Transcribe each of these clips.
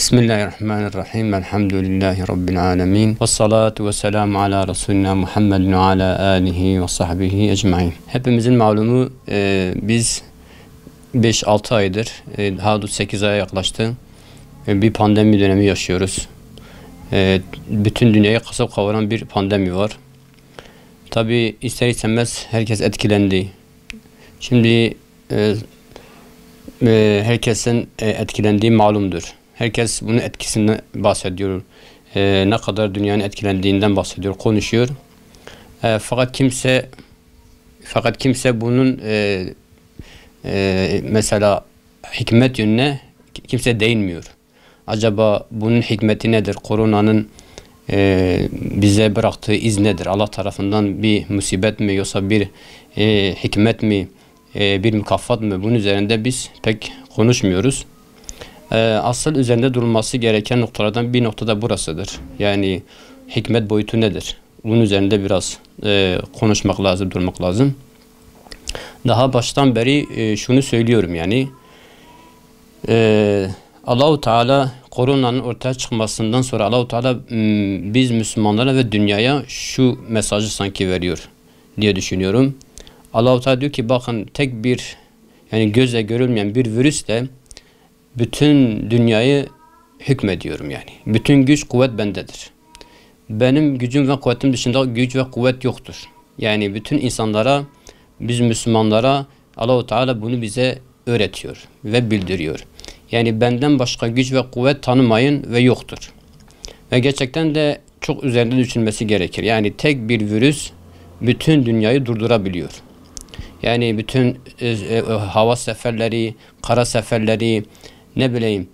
Bismillahirrahmanirrahim. Elhamdülillahi Rabbil alemin. Ve salatu ve selamu ala Resulina Muhammedin ve ala alihi ve sahbihi ecmain. Hepimizin malumu biz 5-6 aydır, daha doğrusu 8 aya yaklaştı. Bir pandemi dönemi yaşıyoruz. Bütün dünyayı kasıp kavuran bir pandemi var. Tabi ister istemez herkes etkilendi. Şimdi herkesin etkilendiği malumdur. Herkes bunun etkisinden bahsediyor. Ne kadar dünyanın etkilendiğinden bahsediyor, konuşuyor. Fakat kimse bunun mesela hikmet yönüne kimse değinmiyor. Acaba bunun hikmeti nedir? Koronanın bize bıraktığı iz nedir? Allah tarafından bir musibet mi, yoksa bir hikmet mi, bir mükafat mı? Bunun üzerinde biz pek konuşmuyoruz. Asıl üzerinde durulması gereken noktalardan bir noktada burasıdır. Yani hikmet boyutu nedir? Bunun üzerinde biraz konuşmak lazım, durmak lazım. Daha baştan beri şunu söylüyorum yani. Allahu Teala koronanın ortaya çıkmasından sonra Allahu Teala biz Müslümanlara ve dünyaya şu mesajı sanki veriyor diye düşünüyorum. Allahu Teala diyor ki bakın, tek bir, yani gözle görülmeyen bir virüsle bütün dünyayı hükmediyorum yani. Bütün güç kuvvet bendedir. Benim gücüm ve kuvvetim dışında güç ve kuvvet yoktur. Yani bütün insanlara, biz Müslümanlara Allahu Teala bunu bize öğretiyor ve bildiriyor. Yani benden başka güç ve kuvvet tanımayın ve yoktur. Ve gerçekten de çok üzerinde düşünmesi gerekir. Yani tek bir virüs bütün dünyayı durdurabiliyor. Yani bütün hava seferleri, kara seferleri, ne bileyim,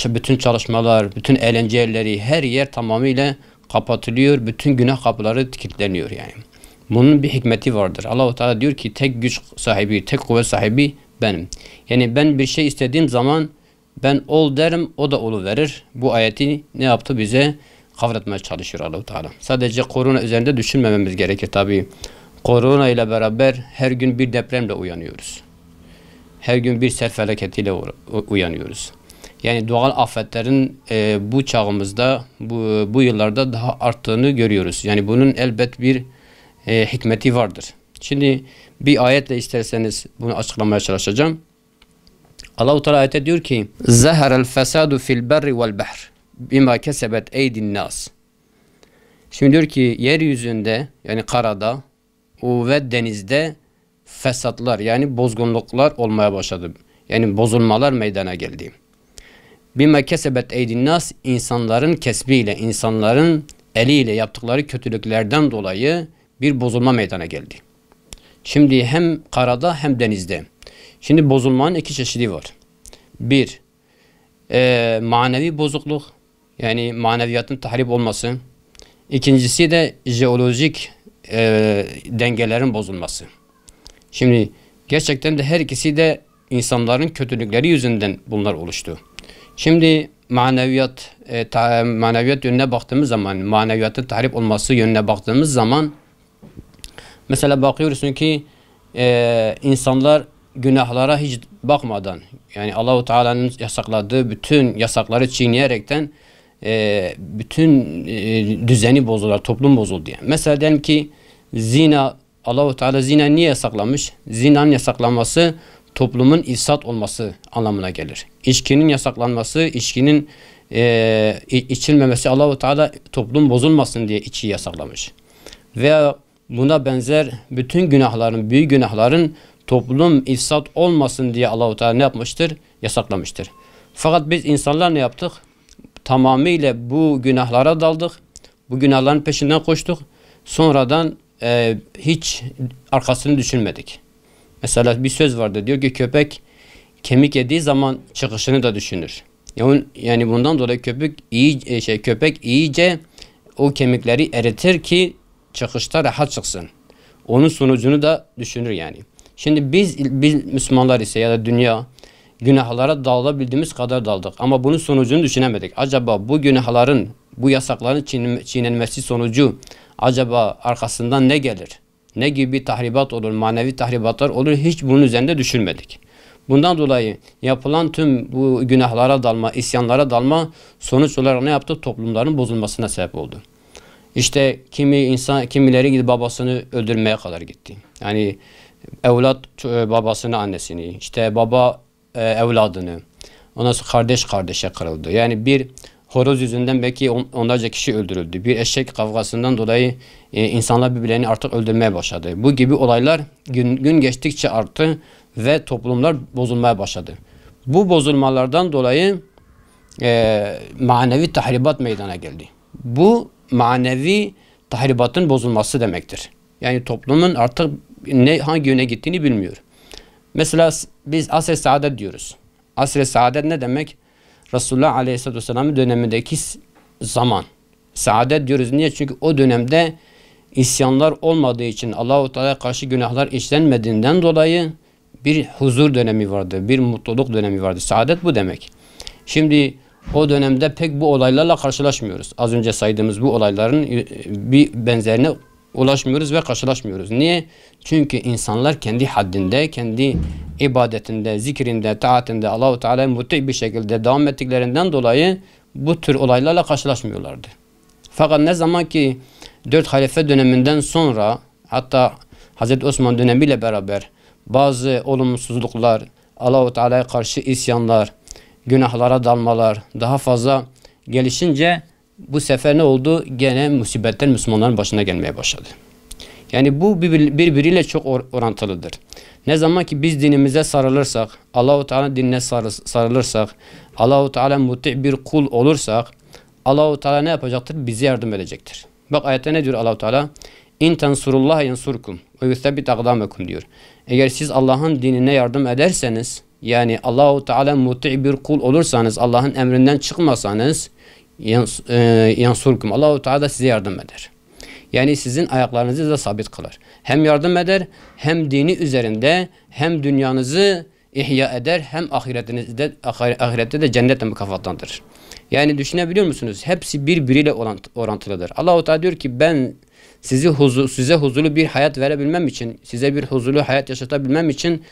bütün çalışmalar, bütün eğlence yerleri, her yer tamamıyla kapatılıyor. Bütün günah kapıları kilitleniyor yani. Bunun bir hikmeti vardır. Allah-u Teala diyor ki tek güç sahibi, tek kuvvet sahibi benim. Yani ben bir şey istediğim zaman ben ol derim, o da oluverir. Bu ayeti ne yaptı? Bize kavratmaya çalışıyor Allah-u Teala. Sadece korona üzerinde düşünmememiz gerekir tabii. Korona ile beraber her gün bir depremle uyanıyoruz. Her gün bir sel felaketiyle uyanıyoruz. Yani doğal afetlerin bu çağımızda, bu yıllarda daha arttığını görüyoruz. Yani bunun elbet bir hikmeti vardır. Şimdi bir ayetle isterseniz bunu açıklamaya çalışacağım. Allah-u Teala ayette diyor ki: "Zahara'l fesadu fil berri vel bahr bima kesebet eydin nas." Şimdi diyor ki yeryüzünde, yani karada ve denizde fesatlar, yani bozgunluklar olmaya başladı. Yani bozulmalar meydana geldi. Bima kesebet eydin nas, insanların kesbiyle, insanların eliyle yaptıkları kötülüklerden dolayı bir bozulma meydana geldi. Şimdi hem karada hem denizde. Şimdi bozulmanın iki çeşidi var. Bir, manevi bozukluk, yani maneviyatın tahrip olması. İkincisi de jeolojik dengelerin bozulması. Şimdi gerçekten de her ikisi de insanların kötülükleri yüzünden bunlar oluştu. Şimdi maneviyat yönüne baktığımız zaman, maneviyatın tahrip olması yönüne baktığımız zaman, mesela bakıyorsun ki insanlar günahlara hiç bakmadan, yani Allah-u Teala'nın yasakladığı bütün yasakları çiğneyerekten bütün düzeni bozuldular, toplum bozuldu yani. Mesela diyelim ki zina, Allah-u Teala zina niye yasaklamış? Zinanın yasaklanması toplumun ifsat olması anlamına gelir. İçkinin yasaklanması, içkinin içilmemesi, Allah-u Teala toplum bozulmasın diye içkiyi yasaklamış. Veya buna benzer bütün günahların, büyük günahların toplum ifsat olmasın diye Allah-u Teala ne yapmıştır? Yasaklamıştır. Fakat biz insanlar ne yaptık? Tamamıyla bu günahlara daldık. Bu günahların peşinden koştuk. Sonradan hiç arkasını düşünmedik. Mesela bir söz vardı, diyor ki köpek kemik yediği zaman çıkışını da düşünür. Yani bundan dolayı köpek iyice o kemikleri eritir ki çıkışta rahat çıksın. Onun sonucunu da düşünür yani. Şimdi biz Müslümanlar ise ya da dünya günahlara dalabildiğimiz kadar daldık. Ama bunun sonucunu düşünemedik. Acaba bu günahların, bu yasakların çiğnenmesi sonucu acaba arkasından ne gelir? Ne gibi tahribat olur, manevi tahribatlar olur? Hiç bunun üzerinde düşünmedik. Bundan dolayı yapılan tüm bu günahlara dalma, isyanlara dalma sonuç olarak ne yaptı? Toplumların bozulmasına sebep oldu. İşte kimileri gidip babasını öldürmeye kadar gitti. Yani evlat babasını, annesini, işte baba evladını, ondan sonra kardeş kardeşe kırıldı. Yani bir horoz yüzünden belki onlarca kişi öldürüldü. Bir eşek kavgasından dolayı insanlar birbirlerini artık öldürmeye başladı. Bu gibi olaylar gün geçtikçe arttı ve toplumlar bozulmaya başladı. Bu bozulmalardan dolayı manevi tahribat meydana geldi. Bu manevi tahribatın bozulması demektir. Yani toplumun artık hangi yöne gittiğini bilmiyor. Mesela biz asr-ı saadet diyoruz. Asr-ı saadet ne demek? Resulullah Aleyhisselatü Vesselam'ın dönemindeki zaman. Saadet diyoruz. Niye? Çünkü o dönemde isyanlar olmadığı için, Allah-u Teala'ya karşı günahlar işlenmediğinden dolayı bir huzur dönemi vardı. Bir mutluluk dönemi vardı. Saadet bu demek. Şimdi o dönemde pek bu olaylarla karşılaşmıyoruz. Az önce saydığımız bu olayların bir benzerine ulaşmıyoruz ve karşılaşmıyoruz. Niye? Çünkü insanlar kendi haddinde, kendi ibadetinde, zikrinde, taatinde Allah-u Teala'ya muti bir şekilde devam ettiklerinden dolayı bu tür olaylarla karşılaşmıyorlardı. Fakat ne zaman ki 4 halife döneminden sonra, hatta Hazreti Osman dönemiyle beraber bazı olumsuzluklar, Allah-u Teala'ya karşı isyanlar, günahlara dalmalar daha fazla gelişince bu sefer ne oldu? Gene musibetler Müslümanların başına gelmeye başladı. Yani bu birbiriyle çok orantılıdır. Ne zaman ki biz dinimize sarılırsak, Allah-u Teala dinine sarılırsak, Allah-u Teala muti bir kul olursak, Allah-u Teala ne yapacaktır? Bize yardım edecektir. Bak ayette ne diyor Allah-u Teala? İn tensurullah yansurkum ve yuthebbit aqdamakum diyor. Eğer siz Allah'ın dinine yardım ederseniz, yani Allah-u Teala muti bir kul olursanız, Allah'ın emrinden çıkmasanız, yansurkum. Allah-u Teala size yardım eder. Yani sizin ayaklarınızı da sabit kılar. Hem yardım eder, hem dini üzerinde, hem dünyanızı ihya eder, hem ahirette de cennetle mükafatlandırır. Yani düşünebiliyor musunuz? Hepsi birbiriyle orantılıdır. Allah-u Teala diyor ki ben size huzurlu bir hayat verebilmem için, size bir huzurlu hayat yaşatabilmem için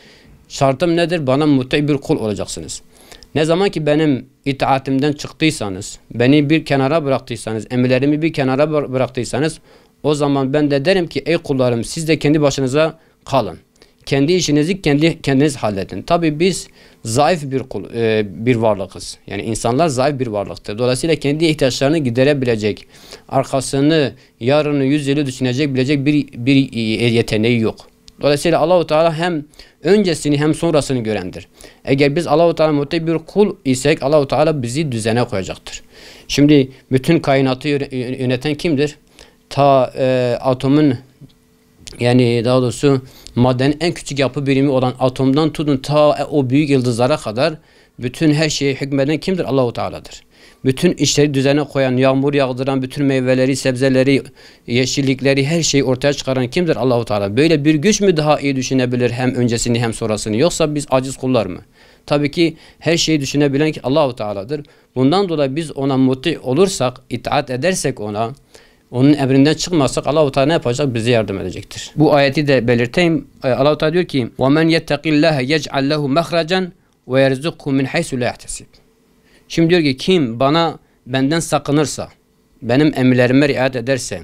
şartım nedir? Bana muti bir kul olacaksınız. Ne zaman ki benim itaatimden çıktıysanız, beni bir kenara bıraktıysanız, emirlerimi bir kenara bıraktıysanız, o zaman ben de derim ki ey kullarım siz de kendi başınıza kalın. Kendi işinizi kendiniz halledin. Tabi biz zayıf bir varlıkız. Yani insanlar zayıf bir varlıktır. Dolayısıyla kendi ihtiyaçlarını giderebilecek, arkasını, yarını, 100 yılı bilecek bir yeteneği yok. Dolayısıyla Allah-u Teala hem öncesini hem sonrasını görendir. Eğer biz Allah-u Teala muti bir kul isek Allah-u Teala bizi düzene koyacaktır. Şimdi bütün kainatı yöneten kimdir? Atomun, yani daha doğrusu maddenin en küçük yapı birimi olan atomdan tutun ta o büyük yıldızlara kadar bütün her şeyi hükmeden kimdir? Allah-u Teala'dır. Bütün işleri düzene koyan, yağmur yağdıran, bütün meyveleri, sebzeleri, yeşillikleri, her şeyi ortaya çıkaran kimdir? Allah-u Teala. Böyle bir güç mü daha iyi düşünebilir hem öncesini hem sonrasını? Yoksa biz aciz kullar mı? Tabii ki her şeyi düşünebilen ki Allah-u Teala'dır. Bundan dolayı biz ona muti olursak, itaat edersek ona, onun emrinden çıkmazsak Allah-u Teala ne yapacak? Bize yardım edecektir. Bu ayeti de belirteyim. Allah-u Teala diyor ki: "وَمَنْ يَتَّقِ اللّٰهَ يَجْعَلْ لَهُ مَخْرَجًا وَيَرْزُقْهُ مِنْ حَيْثُ لَا يَحْتَسِبُ." Şimdi diyor ki kim benden sakınırsa, benim emirlerime riayet ederse,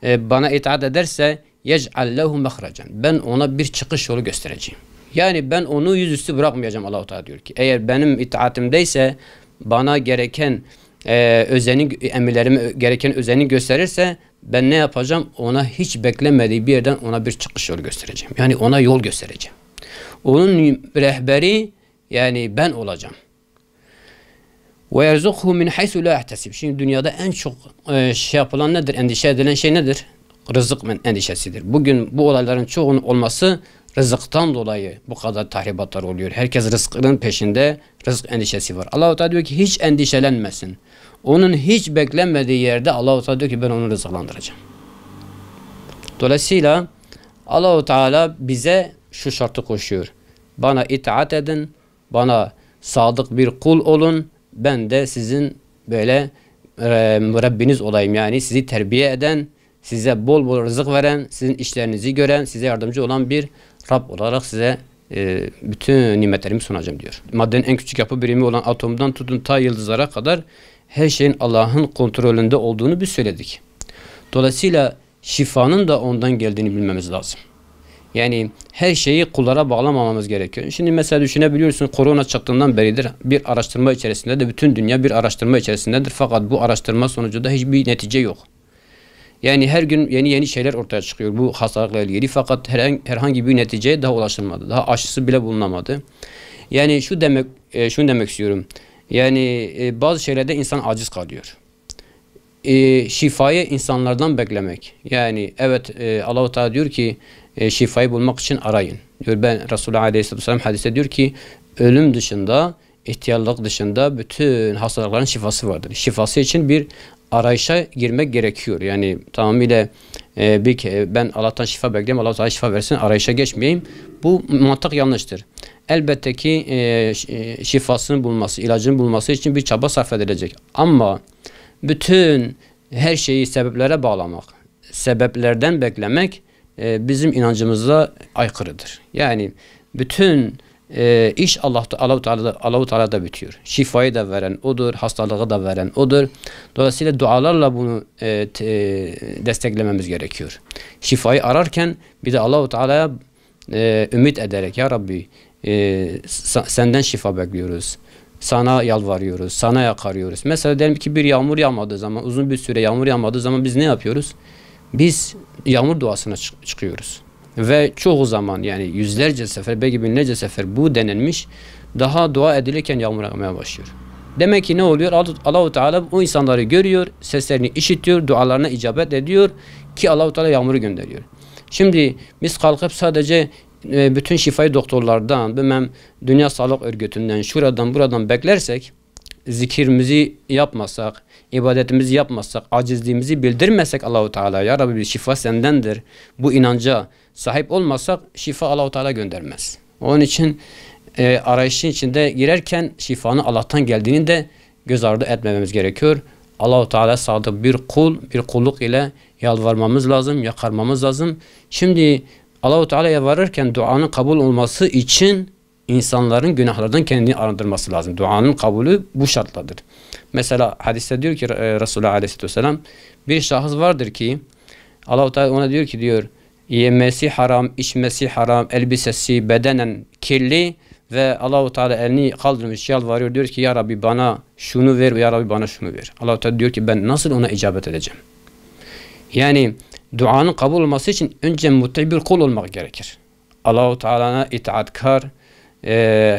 bana itaat ederse يَجْعَلْ لَهُ مَخْرَجًا. Ben ona bir çıkış yolu göstereceğim. Yani ben onu yüzüstü bırakmayacağım Allah-u Teala diyor ki. Eğer benim itaatimdeyse bana gereken emirlerime gereken özeni gösterirse ben ne yapacağım? Ona hiç beklemediği bir yerden ona bir çıkış yolu göstereceğim. Yani ona yol göstereceğim. Onun rehberi yani ben olacağım. Ve yerzukhu min haysu la yahtasib. Şimdi dünyada en çok yapılan nedir? Endişe edilen şey nedir? Rızık endişesidir. Bugün bu olayların çoğunun olması rızıktan dolayı bu kadar tahribatlar oluyor. Herkes rızkının peşinde, rızık endişesi var. Allah-u Teala diyor ki hiç endişelenmesin. Onun hiç beklenmediği yerde Allah-u Teala diyor ki ben onu rızıklandıracağım. Dolayısıyla Allah-u Teala bize şu şartı koşuyor. Bana itaat edin, bana sadık bir kul olun, ben de sizin böyle Rabbiniz olayım. Yani sizi terbiye eden, size bol bol rızık veren, sizin işlerinizi gören, size yardımcı olan bir Rab olarak size bütün nimetlerimi sunacağım diyor. Maddenin en küçük yapı birimi olan atomdan tutun ta yıldızlara kadar her şeyin Allah'ın kontrolünde olduğunu biz söyledik. Dolayısıyla şifanın da ondan geldiğini bilmemiz lazım. Yani her şeyi kullara bağlamamamız gerekiyor. Şimdi mesela düşünebiliyorsun, korona çıktığından beridir bir araştırma içerisinde de bütün dünya bir araştırma içerisindedir. Fakat bu araştırma sonucunda hiçbir netice yok. Yani her gün yeni şeyler ortaya çıkıyor bu hastalıkla ilgili, fakat herhangi bir neticeye daha ulaşılmadı. Daha aşısı bile bulunamadı. Yani şunu demek istiyorum. Yani bazı şeylerde insan aciz kalıyor. Şifayı insanlardan beklemek. Yani evet, Allah-u Teala diyor ki şifayı bulmak için arayın. Diyor, ben Resulullah Aleyhisselatü Vesselam hadise diyor ki ölüm dışında, ihtiyarlık dışında bütün hastalıkların şifası vardır. Şifası için bir arayışa girmek gerekiyor. Yani tamamıyla ben Allah'tan şifa bekleyeyim, Allah Teala şifa versin, arayışa geçmeyeyim. Bu mantık yanlıştır. Elbette ki şifasını bulması, ilacını bulması için bir çaba sarf edilecek. Ama bütün her şeyi sebeplere bağlamak, sebeplerden beklemek bizim inancımızla aykırıdır. Yani bütün iş Allah-u Teala'da bitiyor. Şifayı da veren O'dur, hastalığı da veren O'dur. Dolayısıyla dualarla bunu desteklememiz gerekiyor. Şifayı ararken bir de Allah-u Teala'ya ümit ederek, ya Rabbi senden şifa bekliyoruz. Sana yalvarıyoruz, sana yakarıyoruz. Mesela diyelim ki bir yağmur yağmadığı zaman, uzun bir süre yağmur yağmadığı zaman biz ne yapıyoruz? Biz yağmur duasına çıkıyoruz. Ve çoğu zaman, yani yüzlerce sefer, belki binlerce sefer bu denenmiş, daha dua edilirken yağmur yağmaya başlıyor. Demek ki ne oluyor? Allah-u Teala o insanları görüyor, seslerini işitiyor, dualarına icabet ediyor ki Allah-u Teala yağmuru gönderiyor. Şimdi biz kalkıp sadece bütün şifayı doktorlardan, bilmem Dünya Sağlık Örgütü'nden, şuradan buradan beklersek, zikirimizi yapmasak, ibadetimizi yapmasak, acizliğimizi bildirmesek Allah-u Teala, ya Rabbi şifa sendendir, bu inanca sahip olmasak şifa Allah-u Teala göndermez. Onun için arayışın içinde girerken şifanın Allah'tan geldiğini de göz ardı etmememiz gerekiyor. Allah-u Teala sadık bir kulluk ile yalvarmamız lazım, yakarmamız lazım. Şimdi Allah-u Teala'ya varırken duanın kabul olması için insanların günahlardan kendini arındırması lazım. Duanın kabulü bu şartladır. Mesela hadiste diyor ki Resulullah Aleyhisselatü Vesselam, bir şahıs vardır ki Allah-u Teala ona diyor ki, diyor, yemesi haram, içmesi haram, elbisesi bedenen kirli ve Allah-u Teala elini kaldırmış, yalvarıyor, diyor ki ya Rabbi bana şunu ver, ya Rabbi bana şunu ver. Allah-u Teala diyor ki ben nasıl ona icabet edeceğim? Yani duanın kabul olması için önce mutti bir kul olmak gerekir. Allah-u Teala'na itaatkar,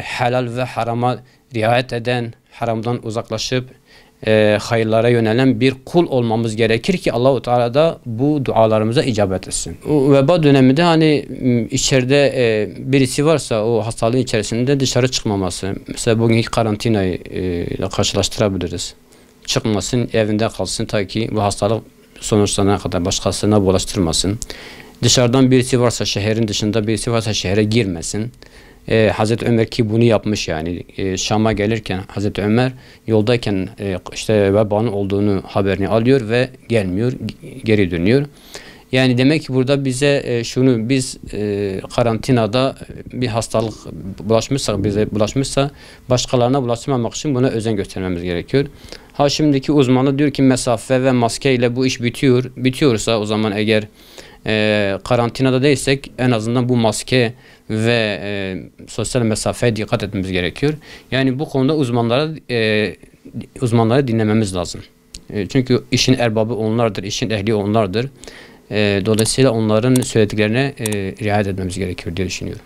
helal ve harama riayet eden, haramdan uzaklaşıp hayırlara yönelen bir kul olmamız gerekir ki Allah-u Teala da bu dualarımıza icabet etsin. O veba döneminde hani içeride birisi varsa o hastalığın içerisinde dışarı çıkmaması, mesela bugünkü karantinayı karşılaştırabiliriz. Çıkmasın, evinde kalsın ta ki bu hastalık sonuçlanana kadar başkasına bulaştırmasın. Dışarıdan birisi varsa, şehrin dışında birisi varsa şehre girmesin. Hazreti Ömer ki bunu yapmış yani. Şam'a gelirken Hazreti Ömer yoldayken işte vebanın olduğunu haberini alıyor ve gelmiyor, geri dönüyor. Yani demek ki burada bize biz karantinada bir hastalık bize bulaşmışsa başkalarına bulaştırmamak için buna özen göstermemiz gerekiyor. Şimdiki uzmanı diyor ki mesafe ve maske ile bu iş bitiyorsa o zaman eğer karantinada değilsek en azından bu maske ve sosyal mesafeye dikkat etmemiz gerekiyor. Yani bu konuda uzmanları dinlememiz lazım. Çünkü işin erbabı onlardır, işin ehli onlardır. Dolayısıyla onların söylediklerine riayet etmemiz gerekiyor diye düşünüyorum.